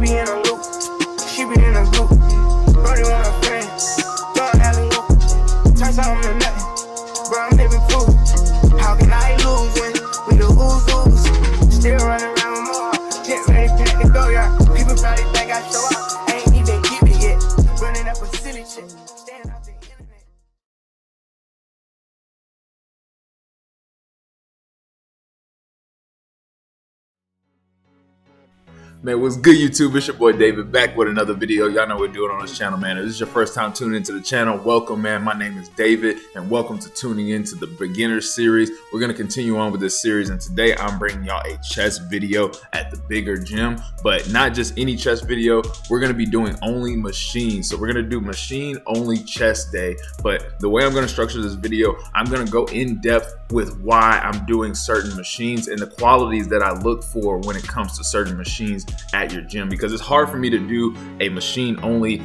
be in a loop, she be in a group. Brody want a friend, don't alley loop. Turn something to nothing, bro, I'm living proof. How can I lose when we the ooze? Still running around with more, get ready, pack the go, yeah. People probably think I show up, I ain't even get it yet. Running up a silly shit, staying off the internet. Man, what's good, YouTube? It's your boy David back with another video. Y'all know what we're doing on this channel, man. If this is your first time tuning into the channel, welcome, man. My name is David, and welcome to tuning into the beginner series. We're going to continue on with this series, and today I'm bringing y'all a chest video at the bigger gym, but not just any chest video. We're going to be doing only machines. So we're going to do machine only chest day, but the way I'm going to structure this video, I'm going to go in depth with why I'm doing certain machines and the qualities that I look for when it comes to certain machines at your gym, because it's hard for me to do a machine only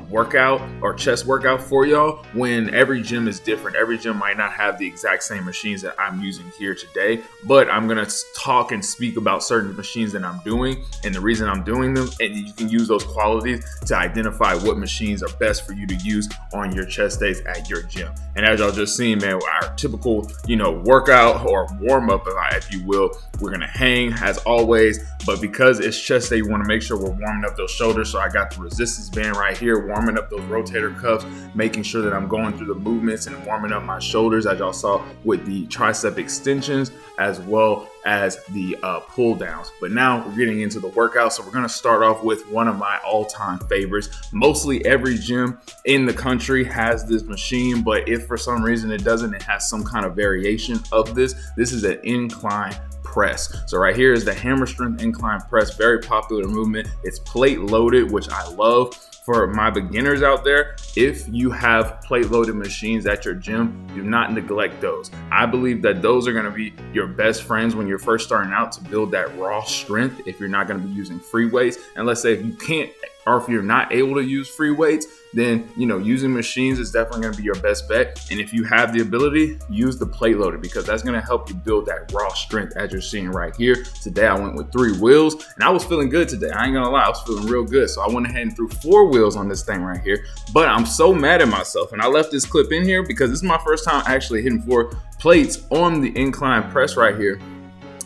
workout or chest workout for y'all when every gym is different. Every gym might not have the exact same machines that I'm using here today, but I'm gonna talk and speak about certain machines that I'm doing and the reason I'm doing them, and you can use those qualities to identify what machines are best for you to use on your chest days at your gym. And as y'all just seen, man, our typical, workout or warm up, if you will, we're gonna hang as always, but because it's chest day, you want to make sure we're warming up those shoulders. So I got the resistance band right here, warming up those rotator cuffs, making sure that I'm going through the movements and warming up my shoulders, as y'all saw with the tricep extensions as well as the pull downs. But now we're getting into the workout. So we're going to start off with one of my all-time favorites. Mostly every gym in the country has this machine, but if for some reason it doesn't, it has some kind of variation of this. This is an incline press. So right here is the hammer strength incline press, very popular movement. It's plate loaded, which I love. For my beginners out there, if you have plate loaded machines at your gym, do not neglect those. I believe that those are going to be your best friends when you're first starting out to build that raw strength if you're not going to be using free weights. And let's say if you can't, or if you're not able to use free weights, then using machines is definitely going to be your best bet. And if you have the ability, use the plate loader, because that's going to help you build that raw strength as you're seeing right here. Today I went with 3 wheels and I was feeling good today. I ain't gonna lie, I was feeling real good. So I went ahead and threw 4 wheels on this thing right here. But I'm so mad at myself, and I left this clip in here because this is my first time actually hitting 4 plates on the incline press right here.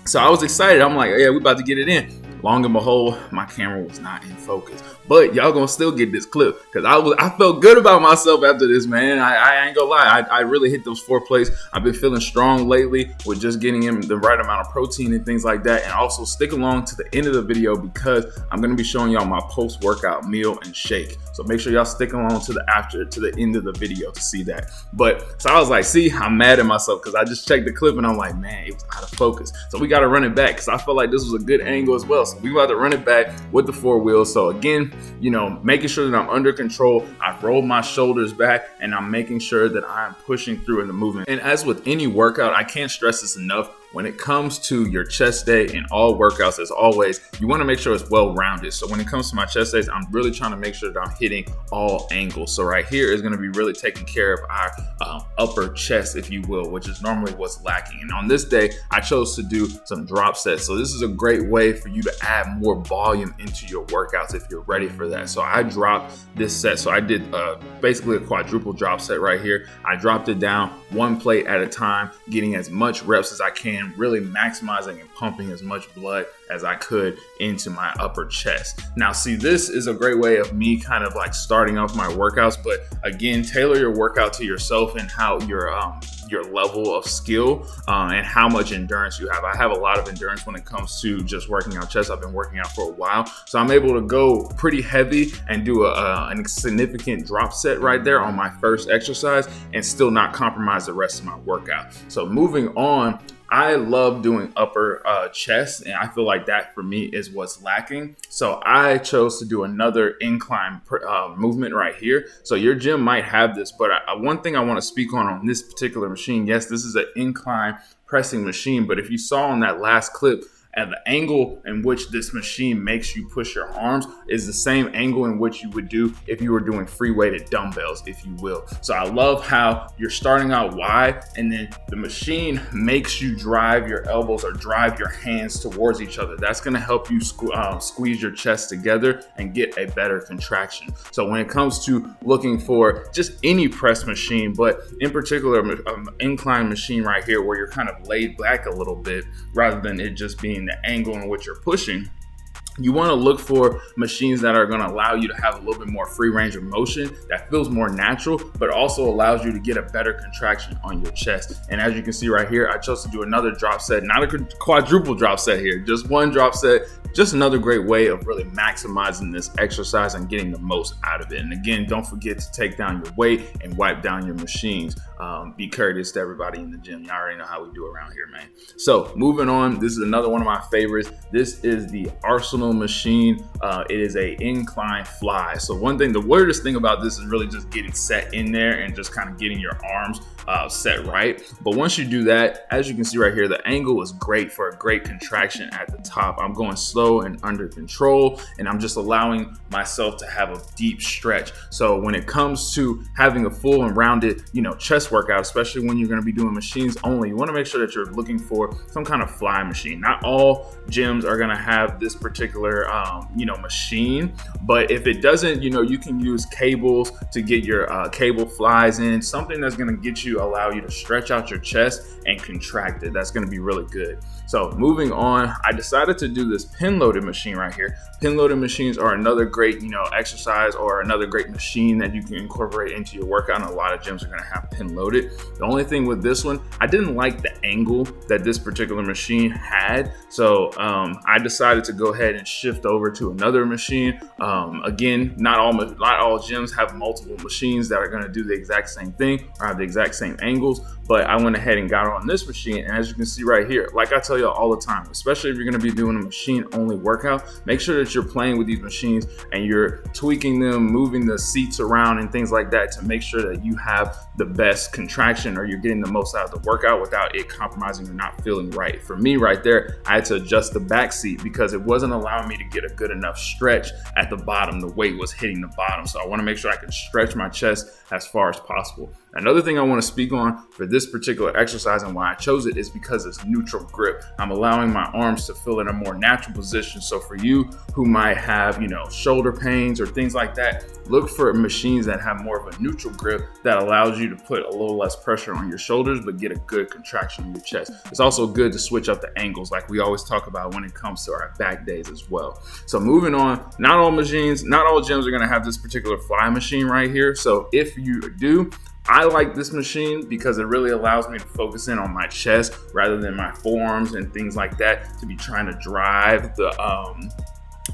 So I was excited. I'm like, yeah, we about to get it in. Long and behold, my camera was not in focus, but y'all gonna still get this clip because I felt good about myself after this, man. I ain't gonna lie, I really hit those 4 plates. I've been feeling strong lately with just getting in the right amount of protein and things like that. And also stick along to the end of the video because I'm gonna be showing y'all my post-workout meal and shake. So make sure y'all stick along to the end of the video to see that. But so I was like, see, I'm mad at myself because I just checked the clip and I'm like, man, it was out of focus. So we got to run it back because I felt like this was a good angle as well. So we about to run it back with the 4 wheels. So again, making sure that I'm under control. I've rolled my shoulders back and I'm making sure that I'm pushing through in the movement. And as with any workout, I can't stress this enough. When it comes to your chest day and all workouts, as always, you want to make sure it's well-rounded. So when it comes to my chest days, I'm really trying to make sure that I'm hitting all angles. So right here is going to be really taking care of our upper chest, if you will, which is normally what's lacking. And on this day, I chose to do some drop sets. So this is a great way for you to add more volume into your workouts if you're ready for that. So I dropped this set. So I did basically a quadruple drop set right here. I dropped it down 1 plate at a time, getting as much reps as I can, really maximizing and pumping as much blood as I could into my upper chest. Now, see, this is a great way of me kind of like starting off my workouts, but again, tailor your workout to yourself and how your level of skill and how much endurance you have. I have a lot of endurance when it comes to just working out chest. I've been working out for a while, so I'm able to go pretty heavy and do a significant drop set right there on my first exercise and still not compromise the rest of my workout. So moving on, I love doing upper chest, and I feel like that for me is what's lacking. So I chose to do another incline movement right here. So your gym might have this, but one thing I want to speak on this particular machine, yes, this is an incline pressing machine, but if you saw on that last clip, And the angle in which this machine makes you push your arms is the same angle in which you would do if you were doing free weighted dumbbells, if you will. So I love how you're starting out wide, and then the machine makes you drive your elbows or drive your hands towards each other. That's going to help you squeeze your chest together and get a better contraction. So when it comes to looking for just any press machine, but in particular incline machine right here where you're kind of laid back a little bit rather than it just being the angle in which you're pushing, you want to look for machines that are going to allow you to have a little bit more free range of motion that feels more natural, but also allows you to get a better contraction on your chest. And as you can see right here, I chose to do another drop set, not a quadruple drop set here, just one drop set. Just another great way of really maximizing this exercise and getting the most out of it. And again, don't forget to take down your weight and wipe down your machines. Be courteous to everybody in the gym. You already know how we do around here, man. So moving on, this is another one of my favorites. This is the Arsenal machine. It is a incline fly. So the weirdest thing about this is really just getting set in there and just kind of getting your arms set right. But once you do that, as you can see right here, the angle is great for a great contraction at the top. I'm going slow and under control, and I'm just allowing myself to have a deep stretch. So when it comes to having a full and rounded, chest workout, especially when you're going to be doing machines only, you want to make sure that you're looking for some kind of fly machine. Not all gyms are going to have this particular, machine, but if it doesn't, you can use cables to get your cable flies in, something that's going to allow you to stretch out your chest and contract it. That's going to be really good. So moving on, I decided to do this pin loaded machine right here. Pin loaded machines are another great, exercise or another great machine that you can incorporate into your workout. And a lot of gyms are going to have pin loaded. The only thing with this one, I didn't like the angle that this particular machine had. So I decided to go ahead and shift over to another machine. Again, not all gyms have multiple machines that are going to do the exact same thing or have the exact same angles, but I went ahead and got on this machine. And as you can see right here, like I tell you all the time, especially if you're going to be doing a machine only workout, make sure that you're playing with these machines and you're tweaking them, moving the seats around and things like that to make sure that you have the best contraction or you're getting the most out of the workout without it compromising or not feeling right. For me right there, I had to adjust the back seat because it wasn't allowing me to get a good enough stretch at the bottom. The weight was hitting the bottom. So I want to make sure I can stretch my chest as far as possible. Another thing I want to speak on for this particular exercise and why I chose it is because it's neutral grip. I'm allowing my arms to feel in a more natural position. So for you who might have, shoulder pains or things like that, look for machines that have more of a neutral grip that allows you to put a little less pressure on your shoulders, but get a good contraction in your chest. It's also good to switch up the angles like we always talk about when it comes to our back days as well. So moving on, not all gyms are going to have this particular fly machine right here. So if you do, I like this machine because it really allows me to focus in on my chest rather than my forearms and things like that to be trying to drive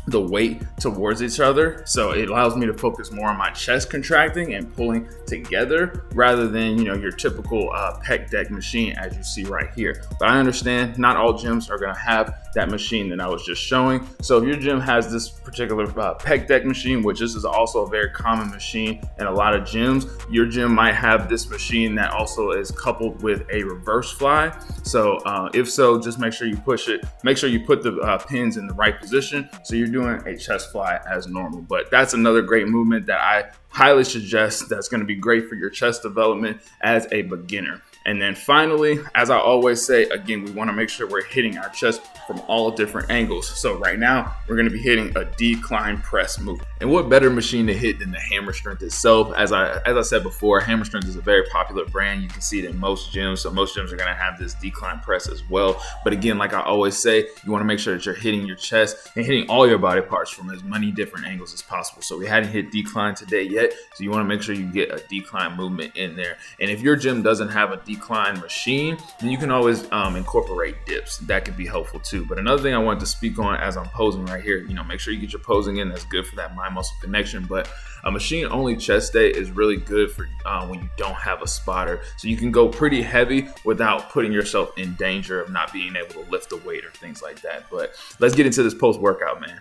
the weight towards each other. So it allows me to focus more on my chest contracting and pulling together rather than, your typical pec deck machine as you see right here. But I understand not all gyms are going to have that machine that I was just showing. So if your gym has this particular pec deck machine, which this is also a very common machine in a lot of gyms, your gym might have this machine that also is coupled with a reverse fly. So if so, just make sure you push it. Make sure you put the pins in the right position so you're doing a chest fly as normal. But that's another great movement that I highly suggest that's going to be great for your chest development as a beginner. And then finally, as I always say, again, we want to make sure we're hitting our chest from all different angles. So right now, we're going to be hitting a decline press move. And what better machine to hit than the Hammer Strength itself? As I said before, Hammer Strength is a very popular brand. You can see it in most gyms. So most gyms are going to have this decline press as well. But again, like I always say, you want to make sure that you're hitting your chest and hitting all your body parts from as many different angles as possible. So we hadn't hit decline today yet. So you want to make sure you get a decline movement in there. And if your gym doesn't have a decline machine, then you can always incorporate dips. That could be helpful too. But another thing I wanted to speak on as I'm posing right here, make sure you get your posing in. That's good for that mind muscle connection. But a machine only chest day is really good for when you don't have a spotter. So you can go pretty heavy without putting yourself in danger of not being able to lift the weight or things like that. But let's get into this post-workout, man.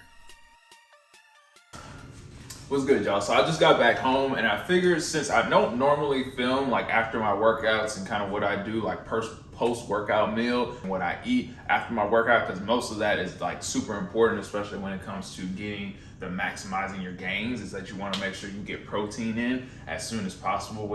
What's good, y'all? So I just got back home and I figured since I don't normally film like after my workouts and kind of what I do like post-workout meal and what I eat after my workout, because most of that is like super important, especially when it comes to getting the maximizing your gains, is that you want to make sure you get protein in as soon as possible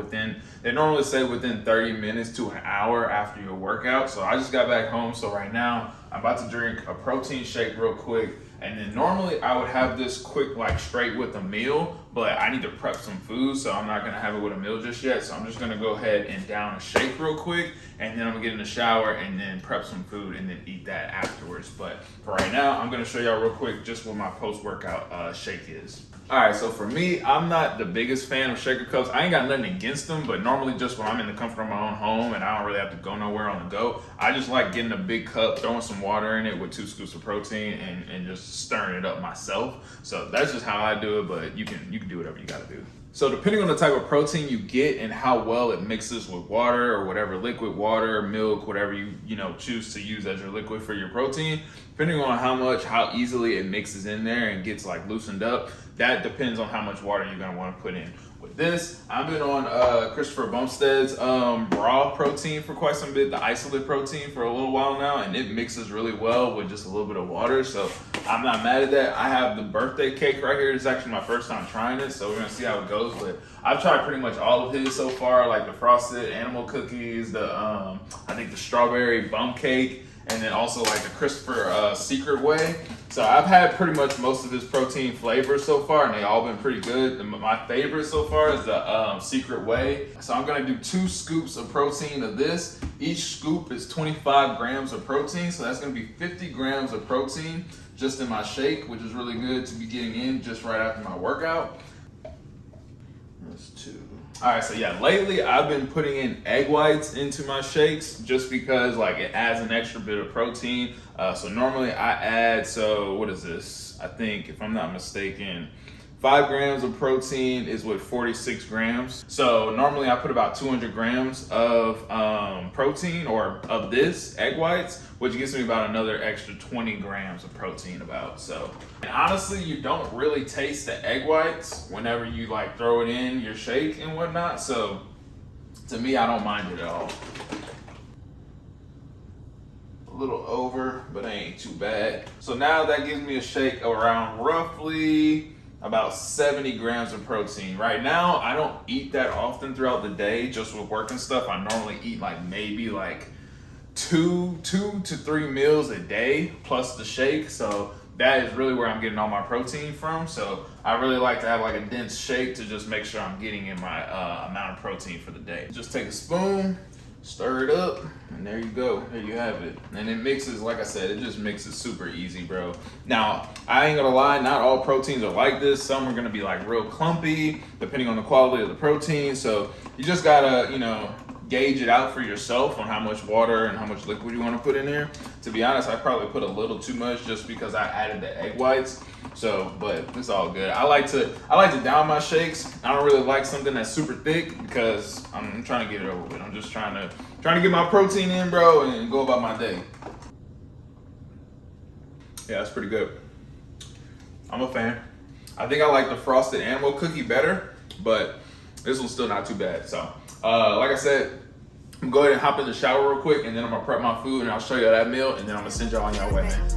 they normally say within 30 minutes to an hour after your workout. So I just got back home, so right now I'm about to drink a protein shake real quick. And then normally I would have this quick, like straight with a meal, but I need to prep some food, so I'm not gonna have it with a meal just yet. So I'm just gonna go ahead and down a shake real quick, and then I'm gonna get in the shower and then prep some food and then eat that afterwards. But for right now, I'm gonna show y'all real quick just what my post-workout shake is. All right, so for me, I'm not the biggest fan of shaker cups. I ain't got nothing against them, but normally just when I'm in the comfort of my own home and I don't really have to go nowhere on the go, I just like getting a big cup, throwing some water in it with 2 scoops of protein and just stirring it up myself. So that's just how I do it, but you can do whatever you gotta do. So depending on the type of protein you get and how well it mixes with water or whatever liquid, water, milk, whatever you choose to use as your liquid for your protein, depending on how easily it mixes in there and gets like loosened up, that depends on how much water you're gonna want to put in. With this, I've been on Christopher Bumstead's raw protein for quite some bit, the isolate protein for a little while now, and it mixes really well with just a little bit of water, so I'm not mad at that. I have the birthday cake right here. It's actually my first time trying it, so we're gonna see how it goes, but I've tried pretty much all of his so far, like the frosted animal cookies, the I think the strawberry bum cake, and then also like the Christopher Secret Way. So I've had pretty much most of his protein flavors so far, and they all been pretty good. My favorite so far is the Secret Way. So I'm gonna do 2 scoops of protein of this. Each scoop is 25 grams of protein, so that's gonna be 50 grams of protein just in my shake, which is really good to be getting in just right after my workout. That's 2. All right, so yeah, lately I've been putting in egg whites into my shakes just because like it adds an extra bit of protein. So normally I add, so what is this? I think if I'm not mistaken, 5 grams of protein is with 46 grams. So normally I put about 200 grams of protein or of this egg whites, which gives me about another extra 20 grams of protein about. So, and honestly, you don't really taste the egg whites whenever you like throw it in your shake and whatnot. So to me, I don't mind it at all. A little over, but it ain't too bad. So now that gives me a shake around roughly about 70 grams of protein. Right now, I don't eat that often throughout the day, just with work and stuff. I normally eat like maybe like two to 3 meals a day plus the shake. So that is really where I'm getting all my protein from. So I really like to have like a dense shake to just make sure I'm getting in my amount of protein for the day. Just take a spoon, stir it up, and there you go. There you have it. And it mixes, like I said, it just mixes super easy, bro. Now, I ain't gonna lie, not all proteins are like this. Some are gonna be like real clumpy, depending on the quality of the protein. So you just gotta, gauge it out for yourself on how much water and how much liquid you want to put in there. To be honest, I probably put a little too much just because I added the egg whites. So, but it's all good. I like to down my shakes. I don't really like something that's super thick because I'm trying to get it over with. I'm just trying to get my protein in, bro, and go about my day. Yeah, that's pretty good. I'm a fan. I think I like the frosted animal cookie better, but this one's still not too bad. So, like I said, I'm gonna go ahead and hop in the shower real quick, and then I'm gonna prep my food, and I'll show you that meal, and then I'm gonna send y'all on your way, man.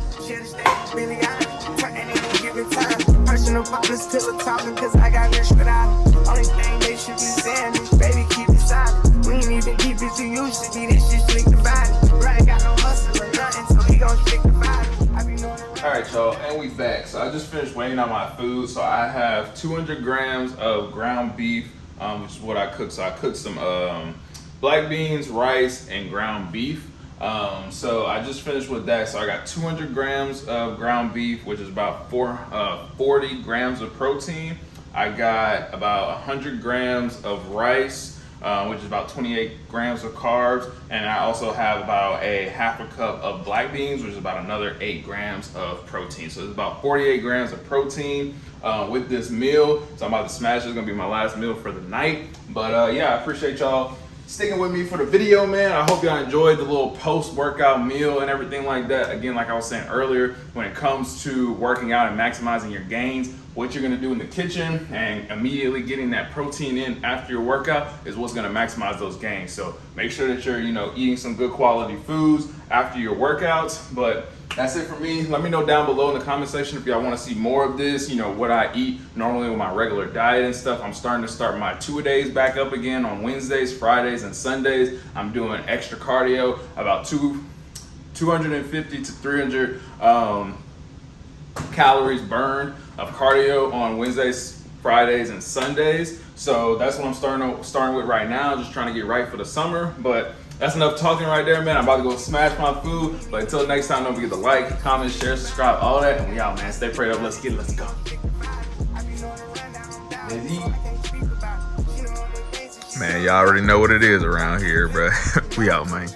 Personal partners still talking cause I got rich without it. Only thing they should be saying is, baby, keep it silent. We ain't even keep it to used to be, this shit slick the body. Brother got no hustle or nothing, so he gon' stick the body. I be knowing it. Alright, y'all, and we back. So I just finished weighing out my food. So I have 200 grams of ground beef, which is what I cooked. So I cooked some black beans, rice, and ground beef. So I just finished with that. So I got 200 grams of ground beef, which is about 40 grams of protein. I got about 100 grams of rice, which is about 28 grams of carbs. And I also have about a half a cup of black beans, which is about another 8 grams of protein. So it's about 48 grams of protein with this meal. So I'm about to smash. It's gonna be my last meal for the night. But yeah, I appreciate y'all sticking with me for the video, man. I hope y'all enjoyed the little post-workout meal and everything like that. Again, like I was saying earlier, when it comes to working out and maximizing your gains, what you're gonna do in the kitchen and immediately getting that protein in after your workout is what's gonna maximize those gains. So make sure that you're, eating some good quality foods after your workouts. But that's it for me. Let me know down below in the comment section if y'all want to see more of this, what I eat normally with my regular diet and stuff. I'm starting to start my 2-a-days back up again on Wednesdays, Fridays, and Sundays. I'm doing extra cardio, about 250 to 300 calories burned of cardio on Wednesdays, Fridays, and Sundays. So that's what I'm starting with right now, just trying to get right for the summer. But that's enough talking right there, man. I'm about to go smash my food. But until next time, don't forget to like, comment, share, subscribe, all that. And we out, man. Stay prayed up. Let's go. Man, y'all already know what it is around here, bro. We out, man.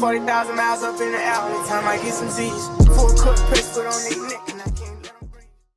40,000 miles up in the air, every time I get some Z's. Full cook press, put on their neck.